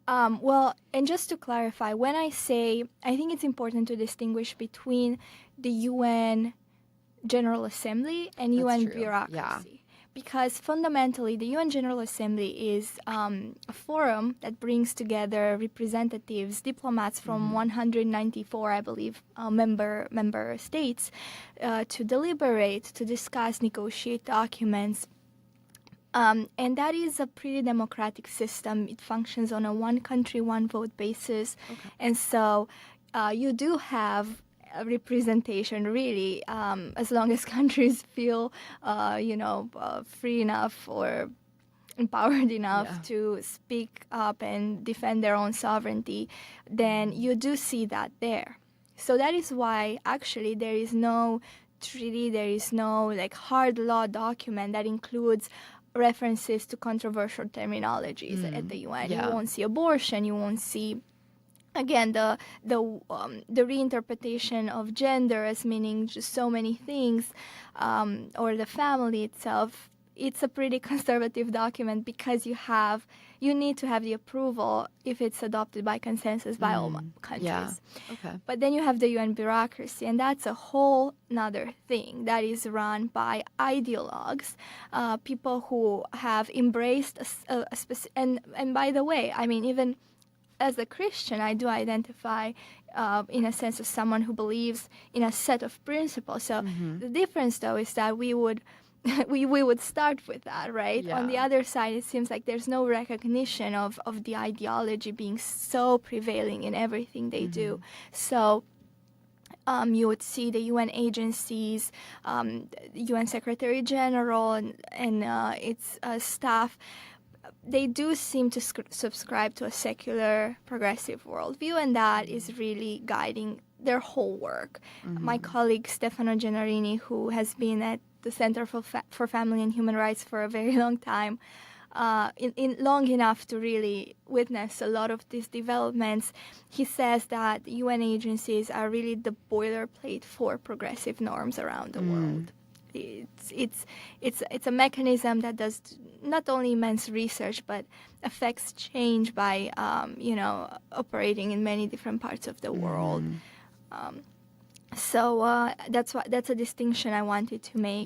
Well, and just to clarify, when I say, I think it's important to distinguish between the UN General Assembly and That's UN true. Yeah. bureaucracy. Because fundamentally, the UN General Assembly is a forum that brings together representatives, diplomats from 194, I believe, member states, to deliberate, to discuss, negotiate documents. And that is a pretty democratic system. It functions on a one country, one vote basis. Okay. And so you do have a representation, really, as long as countries feel, free enough or empowered enough to speak up and defend their own sovereignty, then you do see that there. So that is why, actually, there is no treaty, there is no like hard law document that includes references to controversial terminologies at the UN. You won't see abortion, you won't see again the reinterpretation of gender as meaning just so many things, or the family itself. It's a pretty conservative document because you need to have the approval if it's adopted by consensus by all countries. Yeah. Okay. But then you have the UN bureaucracy, and that's a whole nother thing that is run by ideologues, people who have embraced a specific. And by the way, I mean, even as a Christian, I do identify in a sense as someone who believes in a set of principles. So the difference, though, is that we would we would start with that, right? Yeah. On the other side, it seems like there's no recognition of the ideology being so prevailing in everything they do. So you would see the UN agencies, the UN Secretary General and its staff. They do seem to subscribe to a secular, progressive worldview, and that is really guiding their whole work. My colleague Stefano Gennarini, who has been at the Center for Family and Human Rights for a very long time, long enough to really witness a lot of these developments, he says that UN agencies are really the boilerplate for progressive norms around the world. It's a mechanism that does not only immense research but affects change by operating in many different parts of the world. So that's a distinction I wanted to make.